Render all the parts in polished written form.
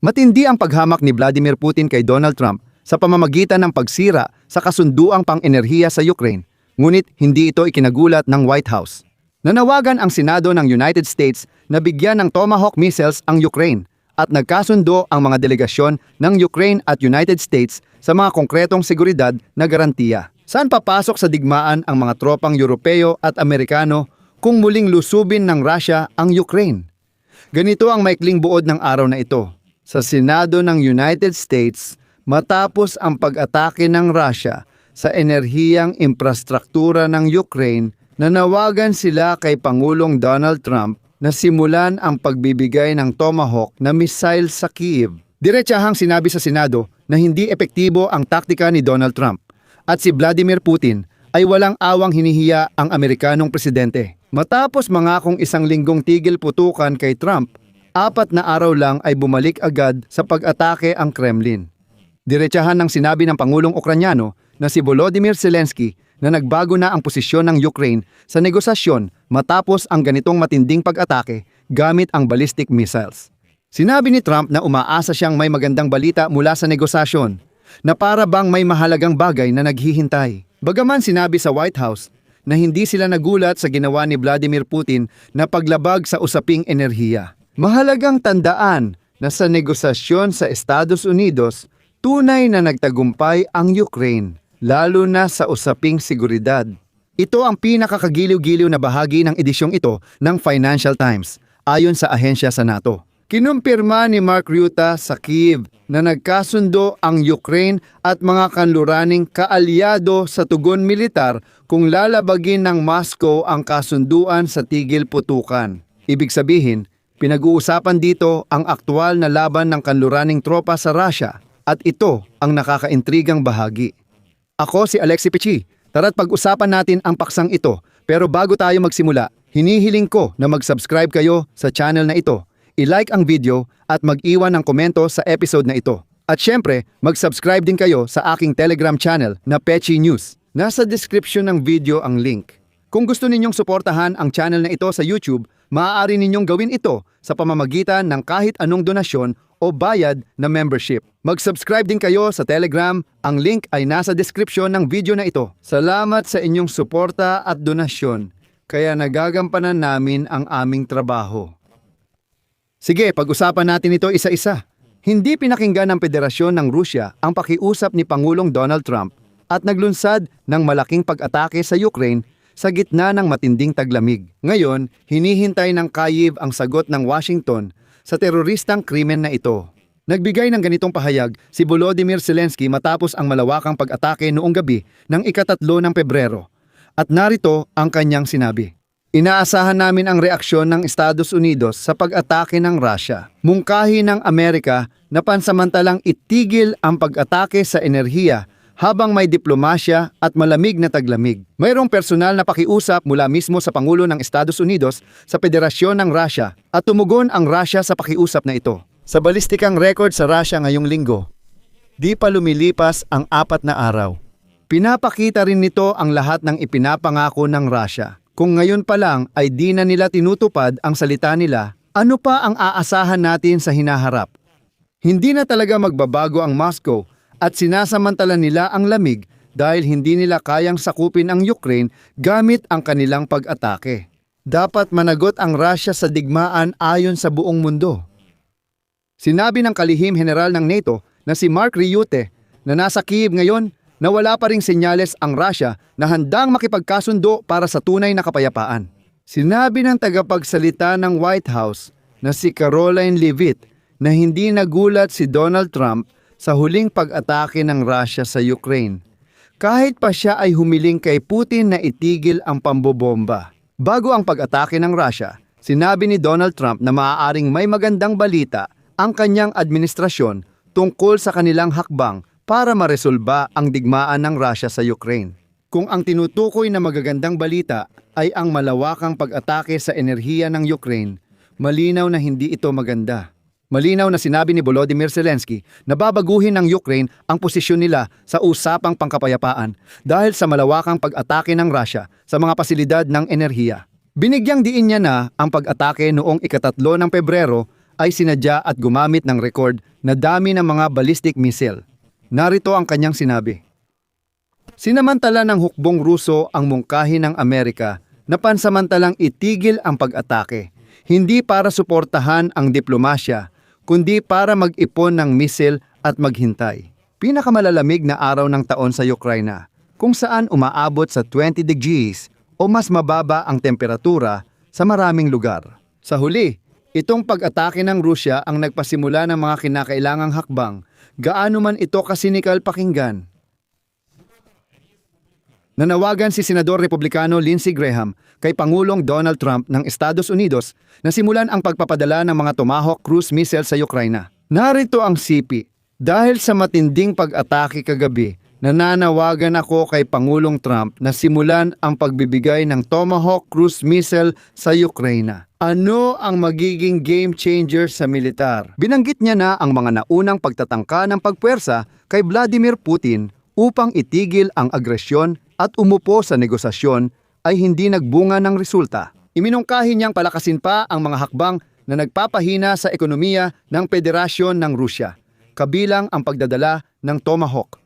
Matindi ang paghamak ni Vladimir Putin kay Donald Trump sa pamamagitan ng pagsira sa kasunduang pang-enerhiya sa Ukraine, ngunit hindi ito ikinagulat ng White House. Nanawagan ang Senado ng United States na bigyan ng Tomahawk missiles ang Ukraine at nagkasundo ang mga delegasyon ng Ukraine at United States sa mga konkretong seguridad na garantiya. Saan papasok sa digmaan ang mga tropang Europeo at Amerikano kung muling lusubin ng Russia ang Ukraine? Ganito ang maikling buod ng araw na ito. Sa Senado ng United States, matapos ang pag-atake ng Russia sa enerhiyang infrastruktura ng Ukraine, nanawagan sila kay Pangulong Donald Trump na simulan ang pagbibigay ng Tomahawk na missile sa Kyiv. Diretsahang sinabi sa Senado na hindi epektibo ang taktika ni Donald Trump at si Vladimir Putin ay walang awang hinihiya ang Amerikanong presidente. Matapos mangakong 1 linggong tigil putukan kay Trump, 4 na araw lang ay bumalik agad sa pag-atake ang Kremlin. Diretsahan ng sinabi ng Pangulong Ukranyano na si Volodymyr Zelensky na nagbago na ang posisyon ng Ukraine sa negosasyon matapos ang ganitong matinding pag-atake gamit ang ballistic missiles. Sinabi ni Trump na umaasa siyang may magandang balita mula sa negosasyon, na para bang may mahalagang bagay na naghihintay. Bagaman sinabi sa White House na hindi sila nagulat sa ginawa ni Vladimir Putin na paglabag sa usaping enerhiya. Mahalagang tandaan na sa negosasyon sa Estados Unidos, tunay na nagtagumpay ang Ukraine, lalo na sa usaping seguridad. Ito ang pinakakagiliw-giliw na bahagi ng edisyong ito ng Financial Times, ayon sa ahensya sa NATO. Kinumpirma ni Mark Rutte sa Kyiv na nagkasundo ang Ukraine at mga kanluraning kaalyado sa tugon militar kung lalabagin ng Moscow ang kasunduan sa tigil putukan. Ibig sabihin, pinag-uusapan dito ang aktwal na laban ng kanluraning tropa sa Russia at ito ang nakakaintrigang bahagi. Ako si Alexi Pichi. Tara't pag-usapan natin ang paksang ito. Pero bago tayo magsimula, hinihiling ko na mag-subscribe kayo sa channel na ito. I-like ang video at mag-iwan ng komento sa episode na ito. At syempre, mag-subscribe din kayo sa aking Telegram channel na Pechi News. Nasa description ng video ang link. Kung gusto ninyong suportahan ang channel na ito sa YouTube, maaari ninyong gawin ito sa pamamagitan ng kahit anong donasyon o bayad na membership. Mag-subscribe din kayo sa Telegram, ang link ay nasa description ng video na ito. Salamat sa inyong suporta at donasyon, kaya nagagampanan namin ang aming trabaho. Sige, pag-usapan natin ito isa-isa. Hindi pinakinggan ng Federasyon ng Rusya ang pakiusap ni Pangulong Donald Trump at naglunsad ng malaking pag-atake sa Ukraine sa gitna ng matinding taglamig. Ngayon, hinihintay ng Kyiv ang sagot ng Washington sa teroristang krimen na ito. Nagbigay ng ganitong pahayag si Volodymyr Zelensky matapos ang malawakang pag-atake noong gabi ng ika-3 ng Pebrero. At narito ang kanyang sinabi. Inaasahan namin ang reaksyon ng Estados Unidos sa pag-atake ng Russia. Mungkahi ng Amerika na pansamantalang itigil ang pag-atake sa enerhiya habang may diplomasya at malamig na taglamig. Mayroong personal na pakiusap mula mismo sa Pangulo ng Estados Unidos sa Federasyon ng Russia at tumugon ang Russia sa pakiusap na ito. Sa balistikang record sa Russia ngayong linggo, di pa lumilipas ang 4 na araw. Pinapakita rin nito ang lahat ng ipinapangako ng Russia. Kung ngayon pa lang ay di na nila tinutupad ang salita nila, ano pa ang aasahan natin sa hinaharap? Hindi na talaga magbabago ang Moscow at sinasamantala nila ang lamig dahil hindi nila kayang sakupin ang Ukraine gamit ang kanilang pag-atake. Dapat managot ang Russia sa digmaan ayon sa buong mundo. Sinabi ng kalihim general ng NATO na si Mark Rutte na nasa Kyiv ngayon na wala pa ring senyales ang Russia na handang makipagkasundo para sa tunay na kapayapaan. Sinabi ng tagapagsalita ng White House na si Karoline Leavitt na hindi nagulat si Donald Trump sa huling pag-atake ng Russia sa Ukraine, kahit pa siya ay humiling kay Putin na itigil ang pambobomba. Bago ang pag-atake ng Russia, sinabi ni Donald Trump na maaaring may magandang balita ang kanyang administrasyon tungkol sa kanilang hakbang para maresolba ang digmaan ng Russia sa Ukraine. Kung ang tinutukoy na magagandang balita ay ang malawakang pag-atake sa enerhiya ng Ukraine, malinaw na hindi ito maganda. Malinaw na sinabi ni Volodymyr Zelensky na babaguhin ng Ukraine ang posisyon nila sa usapang pangkapayapaan dahil sa malawakang pag-atake ng Russia sa mga pasilidad ng enerhiya. Binigyang diin niya na ang pag-atake noong ika-3 ng Pebrero ay sinadya at gumamit ng record na dami ng mga ballistic missile. Narito ang kanyang sinabi. Sinamantala ng hukbong Ruso ang mungkahi ng Amerika na pansamantalang itigil ang pag-atake, hindi para suportahan ang diplomasya, kundi para mag-ipon ng missile at maghintay. Pinakamalalamig na araw ng taon sa Ukraine, kung saan umaabot sa 20 degrees o mas mababa ang temperatura sa maraming lugar. Sa huli, itong pag-atake ng Rusya ang nagpasimula ng mga kinakailangang hakbang, gaano man ito kasinikal pakinggan. Nanawagan si Senador Republikano Lindsey Graham kay Pangulong Donald Trump ng Estados Unidos na simulan ang pagpapadala ng mga Tomahawk cruise missile sa Ukraine. Narito ang sipi. Dahil sa matinding pag-atake kagabi, nananawagan ako kay Pangulong Trump na simulan ang pagbibigay ng Tomahawk cruise missile sa Ukraine. Ano ang magiging game changer sa militar? Binanggit niya na ang mga naunang pagtatangka ng pagpuwersa kay Vladimir Putin upang itigil ang agresyon at umupo sa negosasyon ay hindi nagbunga ng resulta. Iminungkahi niyang palakasin pa ang mga hakbang na nagpapahina sa ekonomiya ng Federasyon ng Rusya, kabilang ang pagdadala ng Tomahawk.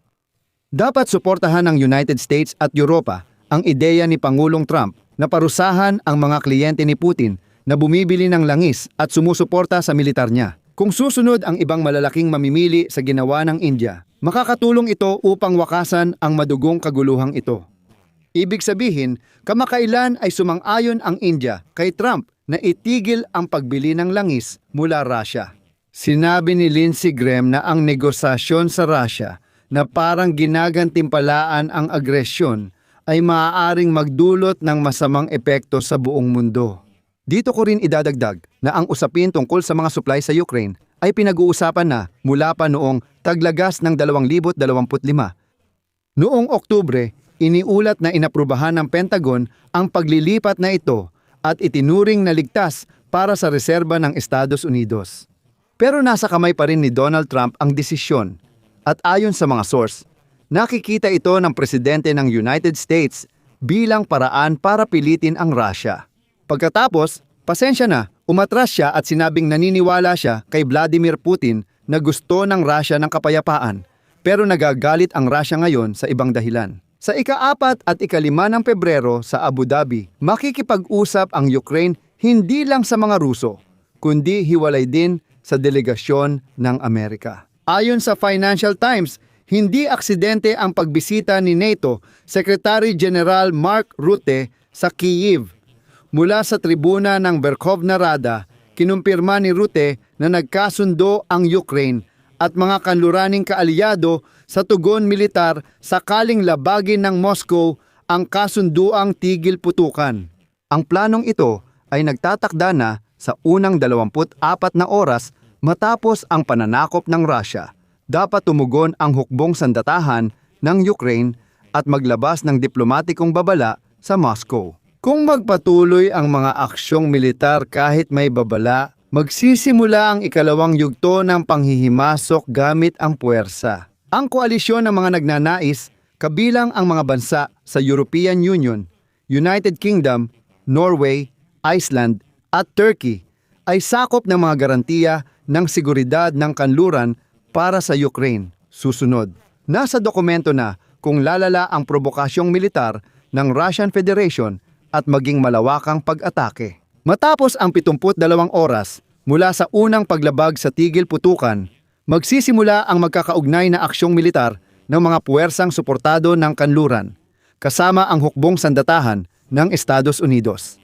Dapat suportahan ng United States at Europa ang ideya ni Pangulong Trump na parusahan ang mga kliyente ni Putin na bumibili ng langis at sumusuporta sa militar niya. Kung susunod ang ibang malalaking mamimili sa ginawa ng India, makakatulong ito upang wakasan ang madugong kaguluhang ito. Ibig sabihin, kamakailan ay sumang-ayon ang India kay Trump na itigil ang pagbili ng langis mula Russia. Sinabi ni Lindsey Graham na ang negosasyon sa Russia na parang ginagantimpalaan ang agresyon ay maaaring magdulot ng masamang epekto sa buong mundo. Dito ko rin idadagdag na ang usapin tungkol sa mga supply sa Ukraine ay pinag-uusapan na mula pa noong taglagas ng 2025. Noong Oktubre, iniulat na inaprubahan ng Pentagon ang paglilipat na ito at itinuring na ligtas para sa reserba ng Estados Unidos. Pero nasa kamay pa rin ni Donald Trump ang desisyon at ayon sa mga source, nakikita ito ng presidente ng United States bilang paraan para pilitin ang Russia. Pagkatapos, pasensya na, umatras siya at sinabing naniniwala siya kay Vladimir Putin na gusto ng Russia ng kapayapaan, pero nagagalit ang Russia ngayon sa ibang dahilan. Sa ika-4 at ika-5 ng Pebrero sa Abu Dhabi, makikipag-usap ang Ukraine hindi lang sa mga Ruso, kundi hiwalay din sa delegasyon ng Amerika. Ayon sa Financial Times, hindi aksidente ang pagbisita ni NATO Secretary General Mark Rutte sa Kyiv. Mula sa tribuna ng Verkhovna Rada, kinumpirma ni Rutte na nagkasundo ang Ukraine at mga kanluraning kaalyado sa tugon militar sakaling labagin ng Moscow ang kasunduang tigil putukan. Ang planong ito ay nagtatakda na sa unang 24 na oras matapos ang pananakop ng Russia. Dapat tumugon ang hukbong sandatahan ng Ukraine at maglabas ng diplomatikong babala sa Moscow. Kung magpatuloy ang mga aksyong militar kahit may babala, magsisimula ang ikalawang yugto ng panghihimasok gamit ang puwersa. Ang koalisyon ng mga nagnanais, kabilang ang mga bansa sa European Union, United Kingdom, Norway, Iceland at Turkey, ay sakop ng mga garantiya ng seguridad ng kanluran para sa Ukraine. Susunod, nasa dokumento na kung lalala ang probokasyong militar ng Russian Federation at maging malawakang pag-atake. Matapos ang 72 oras mula sa unang paglabag sa tigil putukan, magsisimula ang magkakaugnay na aksyong militar ng mga puwersang suportado ng kanluran, kasama ang hukbong sandatahan ng Estados Unidos.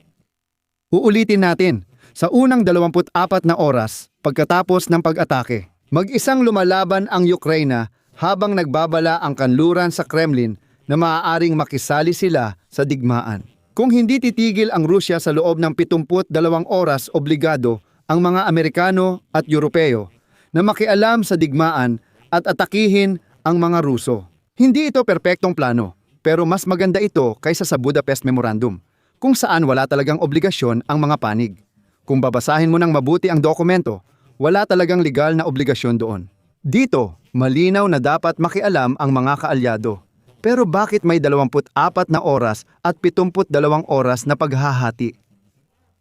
Uulitin natin, sa unang 24 na oras pagkatapos ng pag-atake, mag-isang lumalaban ang Ukraine habang nagbabala ang kanluran sa Kremlin na maaaring makisali sila sa digmaan. Kung hindi titigil ang Rusya sa loob ng 72 oras, obligado ang mga Amerikano at Europeo na makialam sa digmaan at atakihin ang mga Ruso. Hindi ito perpektong plano, pero mas maganda ito kaysa sa Budapest Memorandum, kung saan wala talagang obligasyon ang mga panig. Kung babasahin mo ng mabuti ang dokumento, wala talagang legal na obligasyon doon. Dito, malinaw na dapat makialam ang mga kaalyado. Pero bakit may 24 na oras at 72 oras na paghahati?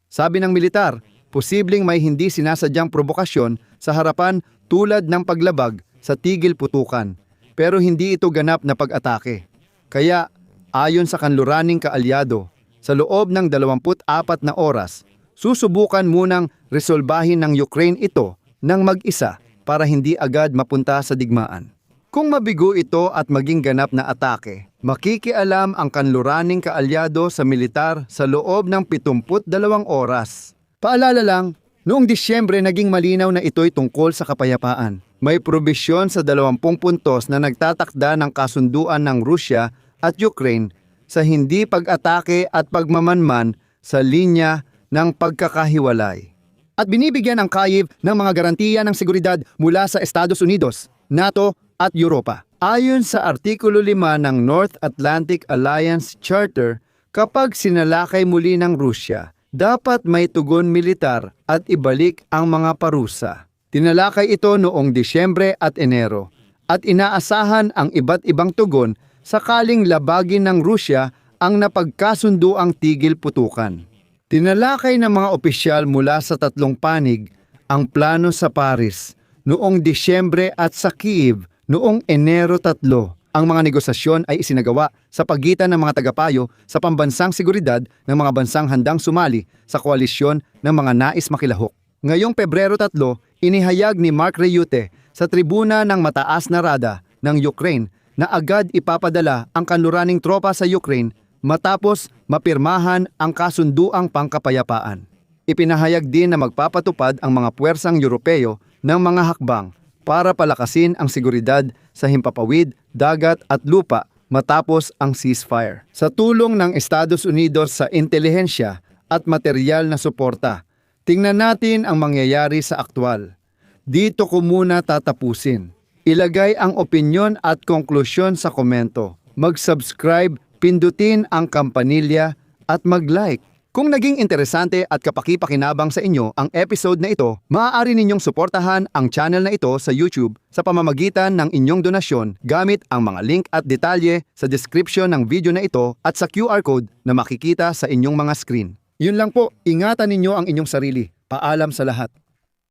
Sabi ng militar, Posibleng may hindi sinasadyang provokasyon sa harapan tulad ng paglabag sa tigil putukan, pero hindi ito ganap na pag-atake. Kaya, ayon sa kanluraning kaalyado, sa loob ng 24 na oras, susubukan munang resolbahin ng Ukraine ito ng mag-isa para hindi agad mapunta sa digmaan. Kung mabigo ito at maging ganap na atake, makikialam ang kanluraning kaalyado sa militar sa loob ng 72 oras. Paalala lang, noong Disyembre naging malinaw na ito'y tungkol sa kapayapaan. May probisyon sa 20 puntos na nagtatakda ng kasunduan ng Rusya at Ukraine sa hindi pag-atake at pagmamanman sa linya ng pagkakahiwalay. At binibigyan ang Kyiv ng mga garantiya ng seguridad mula sa Estados Unidos, NATO at Europa. Ayon sa Artikulo 5 ng North Atlantic Alliance Charter, kapag sinalakay muli ng Rusya, dapat may tugon militar at ibalik ang mga parusa. Tinalakay ito noong Disyembre at Enero at inaasahan ang iba't ibang tugon sakaling labagin ng Rusya ang napagkasunduang tigil putukan. Tinalakay ng mga opisyal mula sa tatlong panig ang plano sa Paris noong Disyembre at sa Kyiv noong Enero 3. Ang mga negosasyon ay isinagawa sa pagitan ng mga tagapayo sa pambansang seguridad ng mga bansang handang sumali sa koalisyon ng mga nais makilahok. Ngayong Pebrero 3, inihayag ni Mark Ryutte sa tribuna ng mataas na rada ng Ukraine na agad ipapadala ang kanluraning tropa sa Ukraine matapos mapirmahan ang kasunduang pangkapayapaan. Ipinahayag din na magpapatupad ang mga puwersang Europeo ng mga hakbang para palakasin ang seguridad sa himpapawid, dagat at lupa matapos ang ceasefire. Sa tulong ng Estados Unidos sa intelihensya at materyal na suporta, tingnan natin ang mangyayari sa aktwal. Dito ko muna tatapusin. Ilagay ang opinyon at konklusyon sa komento. Mag-subscribe, pindutin ang kampanilya at mag-like. Kung naging interesante at kapaki-pakinabang sa inyo ang episode na ito, maaari ninyong suportahan ang channel na ito sa YouTube sa pamamagitan ng inyong donasyon gamit ang mga link at detalye sa description ng video na ito at sa QR code na makikita sa inyong mga screen. Yun lang po, ingatan ninyo ang inyong sarili. Paalam sa lahat.